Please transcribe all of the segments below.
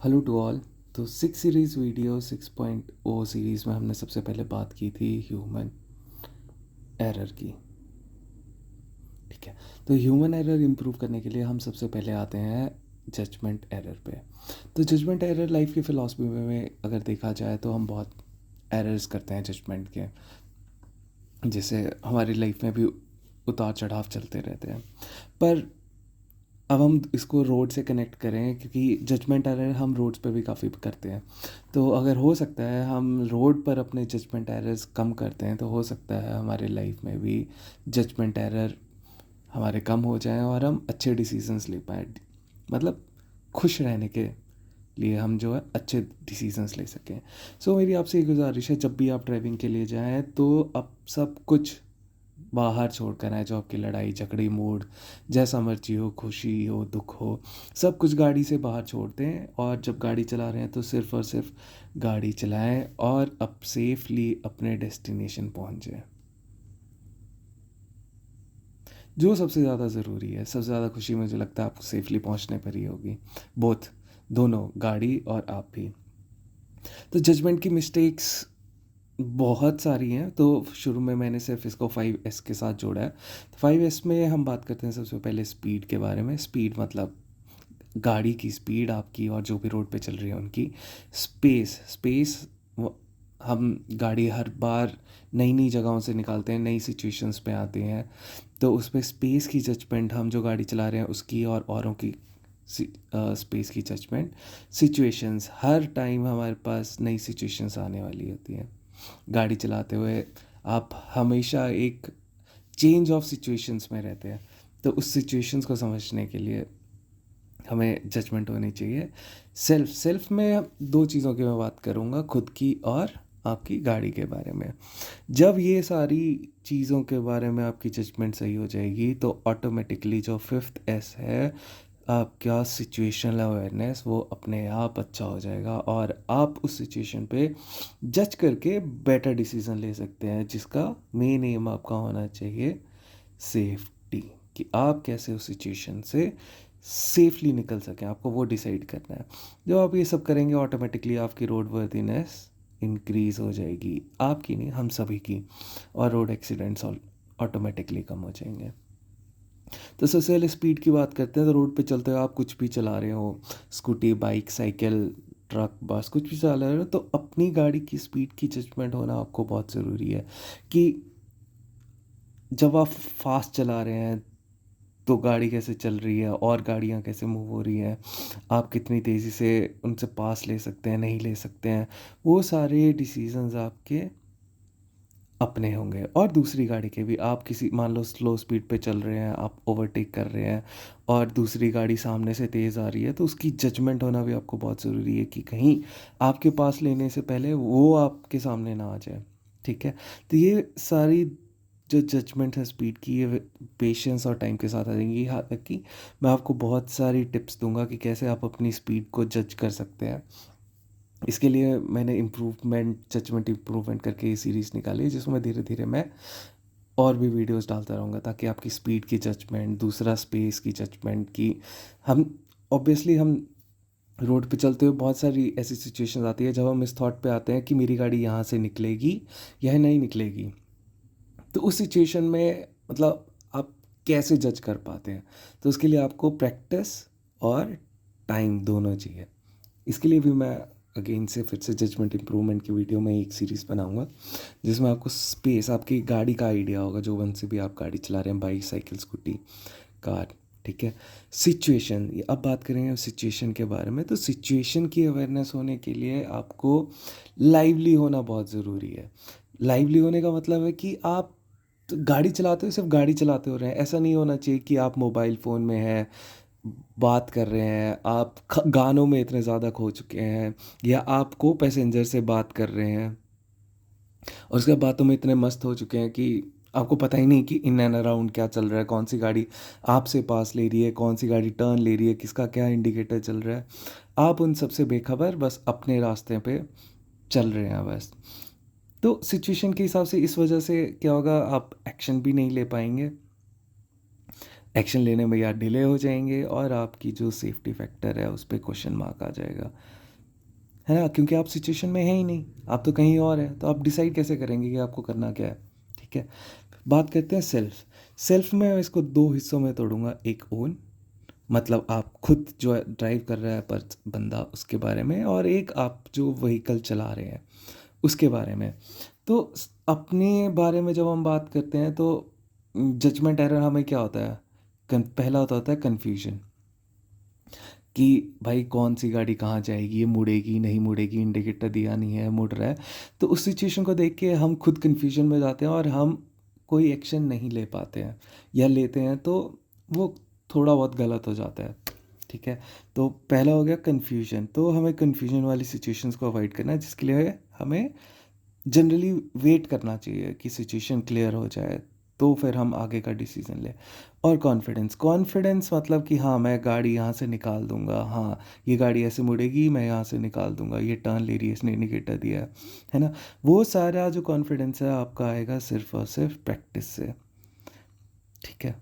Hello to all. तो 6 series में हमने सबसे पहले बात की थी ह्यूमन एरर की। ठीक है, तो ह्यूमन एरर इम्प्रूव करने के लिए हम सबसे पहले आते हैं जजमेंट एरर पे। तो जजमेंट एरर लाइफ की फ़िलासफ़ी में अगर देखा जाए तो हम बहुत एरर्स करते हैं जजमेंट के, जिससे हमारी लाइफ में भी उतार चढ़ाव चलते रहते हैं। पर अब हम इसको रोड से कनेक्ट करें, क्योंकि जजमेंट एरर हम रोड्स पे भी काफ़ी करते हैं। तो अगर हो सकता है हम रोड पर अपने जजमेंट एरर्स कम करते हैं, तो हो सकता है हमारे लाइफ में भी जजमेंट एरर हमारे कम हो जाएं और हम अच्छे डिसीजंस ले पाएँ। मतलब खुश रहने के लिए हम जो है अच्छे डिसीजंस ले सकें। सो मेरी आपसे ये गुजारिश है, जब भी आप ड्राइविंग के लिए जाएं तो अब सब कुछ बाहर छोड़ कर आए। जो आपकी लड़ाई झगड़ी मूड जैसा मर्जी हो, खुशी हो दुख हो, सब कुछ गाड़ी से बाहर छोड़ दें। और जब गाड़ी चला रहे हैं तो सिर्फ़ और सिर्फ गाड़ी चलाएं और अब सेफली अपने डेस्टिनेशन पहुंच जाएं। जो सबसे ज़्यादा ज़रूरी है, सबसे ज़्यादा खुशी मुझे लगता है आपको सेफली पहुंचने पर ही होगी। बोथ, दोनों, गाड़ी और आप भी। तो जजमेंट की मिस्टेक्स बहुत सारी हैं, तो शुरू में मैंने सिर्फ इसको 5S के साथ जोड़ा है। तो 5S में हम बात करते हैं सबसे पहले स्पीड के बारे में। स्पीड मतलब गाड़ी की स्पीड आपकी और जो भी रोड पे चल रही है उनकी। स्पेस स्पेस हम गाड़ी हर बार नई नई जगहों से निकालते हैं, नई सिचुएशंस पे आते हैं, तो उस पर स्पेस की जजमेंट हम जो गाड़ी चला रहे हैं उसकी और औरों की स्पेस की जजमेंट। सिचुएशंस हर टाइम हमारे पास नई सिचुएशंस आने वाली होती हैं। गाड़ी चलाते हुए आप हमेशा एक चेंज ऑफ सिचुएशंस में रहते हैं, तो उस सिचुएशंस को समझने के लिए हमें जजमेंट होनी चाहिए। सेल्फ में दो चीज़ों की मैं बात करूँगा, खुद की और आपकी गाड़ी के बारे में। जब ये सारी चीज़ों के बारे में आपकी जजमेंट सही हो जाएगी तो ऑटोमेटिकली जो 5th S है, आपका सिचुएशनल अवेयरनेस, वो अपने आप अच्छा हो जाएगा और आप उस सिचुएशन पे जज करके बेटर डिसीजन ले सकते हैं, जिसका मेन एम आपका होना चाहिए सेफ्टी। कि आप कैसे उस सिचुएशन से सेफली निकल सकें, आपको वो डिसाइड करना है। जब आप ये सब करेंगे ऑटोमेटिकली आपकी रोड वर्दीनेस इंक्रीज़ हो जाएगी, आपकी नहीं, हम सभी की। और रोड एक्सीडेंट्स ऑटोमेटिकली कम हो जाएंगे। तो सबसे पहले स्पीड की बात करते हैं। तो रोड पे चलते हुए आप कुछ भी चला रहे हो, scooty bike cycle truck bus कुछ भी चला रहे हो, तो अपनी गाड़ी की स्पीड की जजमेंट होना आपको बहुत ज़रूरी है। कि जब आप फास्ट चला रहे हैं तो गाड़ी कैसे चल रही है और गाड़ियाँ कैसे मूव हो रही हैं, आप कितनी तेज़ी से उनसे पास ले सकते हैं, नहीं ले सकते हैं, वो सारे डिसीजंस आपके अपने होंगे। और दूसरी गाड़ी के भी, आप किसी मान लो स्लो स्पीड पे चल रहे हैं, आप ओवरटेक कर रहे हैं और दूसरी गाड़ी सामने से तेज़ आ रही है, तो उसकी जजमेंट होना भी आपको बहुत ज़रूरी है कि कहीं आपके पास लेने से पहले वो आपके सामने ना आ जाए। ठीक है, तो ये सारी जो जजमेंट है स्पीड की, ये पेशेंस और टाइम के साथ आ जाएंगी। यहाँ तक कि मैं आपको बहुत सारी टिप्स दूंगा कि कैसे आप अपनी स्पीड को जज कर सकते हैं। इसके लिए मैंने इम्प्रूवमेंट जजमेंट इम्प्रूवमेंट करके ये सीरीज़ निकाली है, जिसमें धीरे धीरे मैं और भी वीडियोस डालता रहूँगा, ताकि आपकी स्पीड की जजमेंट, दूसरा स्पेस की जजमेंट की हम ऑब्वियसली हम रोड पे चलते हुए बहुत सारी ऐसी सिचुएशंस आती है जब हम इस थॉट पे आते हैं कि मेरी गाड़ी यहाँ से निकलेगी या नहीं निकलेगी। तो उस सिचुएशन में मतलब आप कैसे जज कर पाते हैं, तो उसके लिए आपको प्रैक्टिस और टाइम दोनों चाहिए। इसके लिए भी मैं अगेन से फिर से जजमेंट इम्प्रूवमेंट की वीडियो में एक सीरीज़ बनाऊंगा, जिसमें आपको स्पेस, आपकी गाड़ी का आइडिया होगा, जो वन से भी आप गाड़ी चला रहे हैं, बाइक साइकिल स्कूटी कार। ठीक है, सिचुएशन, अब बात करेंगे सिचुएशन के बारे में। तो सिचुएशन की अवेयरनेस होने के लिए आपको लाइवली होना बहुत ज़रूरी है। लाइवली होने का मतलब है कि आप तो गाड़ी चलाते हो, सिर्फ गाड़ी चलाते हो रहे हैं, ऐसा नहीं होना चाहिए कि आप मोबाइल फ़ोन में हैं, बात कर रहे हैं, आप गानों में इतने ज़्यादा खो चुके हैं, या आप को पैसेंजर से बात कर रहे हैं और उसके बाद बातों में इतने मस्त हो चुके हैं कि आपको पता ही नहीं कि इन एंड अराउंड क्या चल रहा है, कौन सी गाड़ी आपसे पास ले रही है, कौन सी गाड़ी टर्न ले रही है, किसका क्या इंडिकेटर चल रहा है। आप उन सबसे बेखबर बस अपने रास्ते पे चल रहे हैं बस। तो सिचुएशन के हिसाब से इस वजह से क्या होगा, आप एक्शन भी नहीं ले पाएंगे। एक्शन लेने में या डिले हो जाएंगे और आपकी जो सेफ्टी फैक्टर है उस पर क्वेश्चन मार्क आ जाएगा, है ना, क्योंकि आप सिचुएशन में है ही नहीं, आप तो कहीं और है, तो आप डिसाइड कैसे करेंगे कि आपको करना क्या है। ठीक है, बात करते हैं सेल्फ। सेल्फ में इसको दो हिस्सों में तोड़ूंगा। एक ओन, मतलब आप खुद जो ड्राइव कर रहा है पर बंदा, उसके बारे में, और एक आप जो व्हीकल चला रहे हैं उसके बारे में। तो अपने बारे में जब हम बात करते हैं तो जजमेंट एरर हमें क्या होता है, पहला होता है कन्फ्यूजन, कि भाई कौन सी गाड़ी कहाँ जाएगी, ये मुड़ेगी नहीं मुड़ेगी, इंडिकेटर दिया नहीं है मुड़ रहा है। तो उस सिचुएशन को देख के हम खुद कन्फ्यूजन में जाते हैं और हम कोई एक्शन नहीं ले पाते हैं, या लेते हैं तो वो थोड़ा बहुत गलत हो जाता है। ठीक है, तो पहला हो गया कन्फ्यूजन। तो हमें कन्फ्यूजन वाली सिचुएशंस को अवॉइड करना है, जिसके लिए हमें जनरली वेट करना चाहिए कि सिचुएशन क्लियर हो जाए, तो फिर हम आगे का डिसीजन लें। और कॉन्फिडेंस, कॉन्फिडेंस मतलब कि हाँ मैं गाड़ी यहाँ से निकाल दूंगा, हाँ ये गाड़ी ऐसे मुड़ेगी, मैं यहाँ से निकाल दूंगा, ये टर्न ले रही है, इसने इंडिकेटर दिया है ना। वो सारा जो कॉन्फिडेंस है आपका आएगा सिर्फ और सिर्फ प्रैक्टिस से। ठीक है,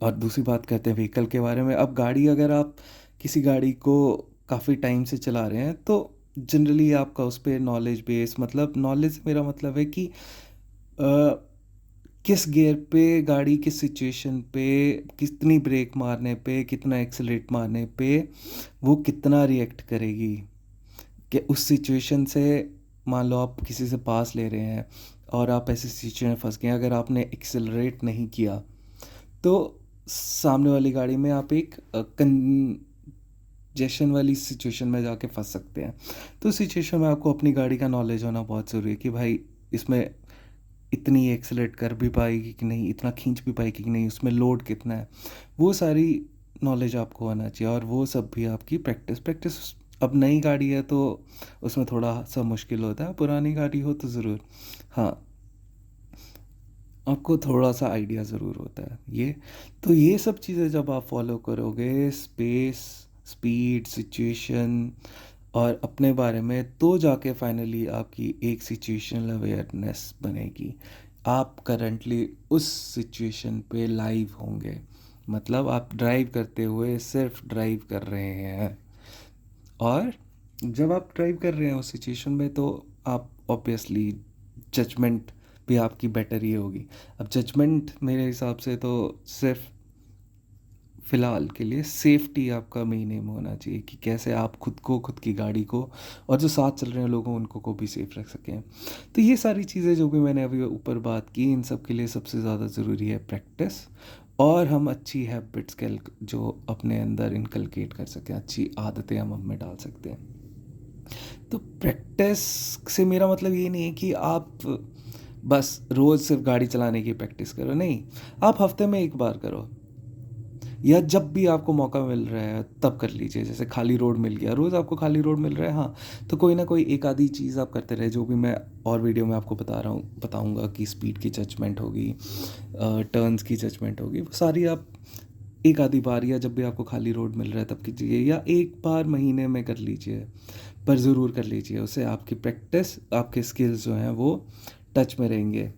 और दूसरी बात करते हैं व्हीकल के बारे में। अब गाड़ी, अगर आप किसी गाड़ी को काफ़ी टाइम से चला रहे हैं तो जनरली आपका उस पर नॉलेज बेस, मतलब नॉलेज से मेरा मतलब है कि किस गियर पे गाड़ी, किस सिचुएशन पे, कितनी ब्रेक मारने पे, कितना एक्सेलरेट मारने पे वो कितना रिएक्ट करेगी, कि उस सिचुएशन से, मान लो आप किसी से पास ले रहे हैं और आप ऐसी सिचुएशन में फंस गए, अगर आपने एक्सेलरेट नहीं किया तो सामने वाली गाड़ी में आप एक कंजेशन वाली सिचुएशन में जाके फंस सकते हैं। तो सिचुएशन में आपको अपनी गाड़ी का नॉलेज होना बहुत ज़रूरी है, कि भाई इसमें इतनी एक्सेलेरेट कर भी पाएगी कि नहीं, इतना खींच भी पाएगी कि नहीं, उसमें लोड कितना है, वो सारी नॉलेज आपको होना चाहिए। और वो सब भी आपकी प्रैक्टिस प्रैक्टिस। अब नई गाड़ी है तो उसमें थोड़ा सा मुश्किल होता है, पुरानी गाड़ी हो तो ज़रूर, हाँ, आपको थोड़ा सा आइडिया ज़रूर होता है ये। तो ये सब चीज़ें जब आप फॉलो करोगे, स्पेस, स्पीड, सिचुएशन और अपने बारे में, तो जाके फाइनली आपकी एक सिचुएशनल अवेयरनेस बनेगी। आप करंटली उस सिचुएशन पे लाइव होंगे, मतलब आप ड्राइव करते हुए सिर्फ ड्राइव कर रहे हैं। और जब आप ड्राइव कर रहे हैं उस सिचुएशन में तो आप ऑब्वियसली जजमेंट भी आपकी बेटर ही होगी। अब जजमेंट मेरे हिसाब से तो सिर्फ फ़िलहाल के लिए सेफ्टी आपका मेन एम होना चाहिए, कि कैसे आप खुद को, खुद की गाड़ी को, और जो साथ चल रहे हैं लोगों उनको को भी सेफ रख सकें। तो ये सारी चीज़ें जो भी मैंने अभी ऊपर बात की, इन सब के लिए सबसे ज़्यादा ज़रूरी है प्रैक्टिस, और हम अच्छी हैबिट्स के जो अपने अंदर इनकलकेट कर सकें, अच्छी आदतें हम में डाल सकते हैं। तो प्रैक्टिस से मेरा मतलब ये नहीं है कि आप बस रोज़ सिर्फ गाड़ी चलाने की प्रैक्टिस करो, नहीं, आप हफ्ते में एक बार करो, या जब भी आपको मौका मिल रहा है तब कर लीजिए। जैसे खाली रोड मिल गया, रोज़ आपको खाली रोड मिल रहा है, हाँ, तो कोई ना कोई एक आधी चीज़ आप करते रहे, जो भी मैं और वीडियो में आपको बताऊंगा कि स्पीड की जजमेंट होगी, टर्न्स की जजमेंट होगी, वो सारी आप एक आधी बार, या जब भी आपको खाली रोड मिल रहा है तब कीजिए, या एक बार महीने में कर लीजिए, पर ज़रूर कर लीजिए। उससे आपकी प्रैक्टिस, आपके स्किल्स जो हैं वो टच में रहेंगे।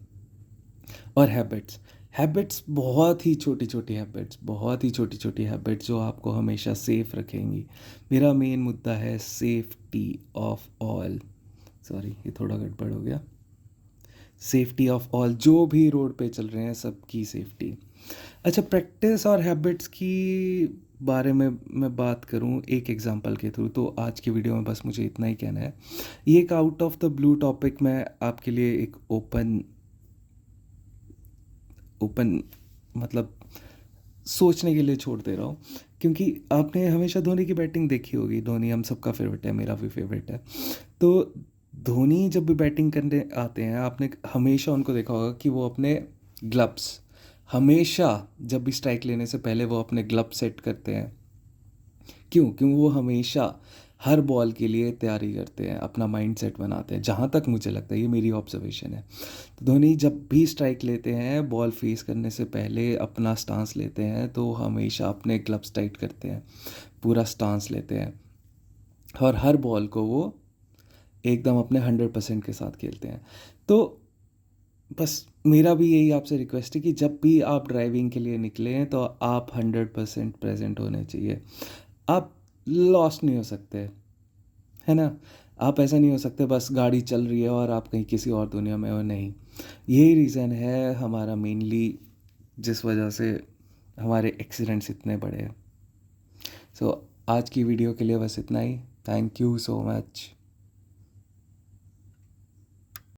और हैबिट्स, हैबिट्स बहुत ही छोटी छोटी हैबिट्स, बहुत ही छोटी छोटी हैबिट्स जो आपको हमेशा सेफ़ रखेंगी। मेरा मेन मुद्दा है सेफ्टी ऑफ ऑल, सॉरी ये थोड़ा गड़बड़ हो गया, सेफ्टी ऑफ ऑल, जो भी रोड पे चल रहे हैं सबकी सेफ्टी। अच्छा, प्रैक्टिस और हैबिट्स की बारे में मैं बात करूं एक एग्जांपल के थ्रू, तो आज की वीडियो में बस मुझे इतना ही कहना है। ये एक out of the blue topic मैं आपके लिए एक ओपन ओपन मतलब सोचने के लिए छोड़ दे रहा हूँ, क्योंकि आपने हमेशा धोनी की बैटिंग देखी होगी। धोनी हम सबका फेवरेट है, मेरा भी फेवरेट है। तो धोनी जब भी बैटिंग करने आते हैं, आपने हमेशा उनको देखा होगा कि वो अपने ग्लव्स, हमेशा जब भी स्ट्राइक लेने से पहले वो अपने ग्लव्स सेट करते हैं। क्यों वो हमेशा हर बॉल के लिए तैयारी करते हैं, अपना माइंड सेट बनाते हैं, जहाँ तक मुझे लगता है, ये मेरी ऑब्जर्वेशन है। तो धोनी जब भी स्ट्राइक लेते हैं, बॉल फेस करने से पहले अपना स्टांस लेते हैं, तो हमेशा अपने ग्लव्स टाइट करते हैं, पूरा स्टांस लेते हैं, और हर बॉल को वो एकदम अपने 100% के साथ खेलते हैं। तो बस मेरा भी यही आपसे रिक्वेस्ट है कि जब भी आप ड्राइविंग के लिए निकलें तो आप 100% प्रेजेंट होने चाहिए। आप लॉस्ट नहीं हो सकते, है ना? आप ऐसा नहीं हो सकते बस गाड़ी चल रही है और आप कहीं किसी और दुनिया में हो, नहीं। यही रीज़न है हमारा मेनली, जिस वजह से हमारे एक्सीडेंट्स इतने बड़े हैं। सो आज की वीडियो के लिए बस इतना ही। Thank you so much.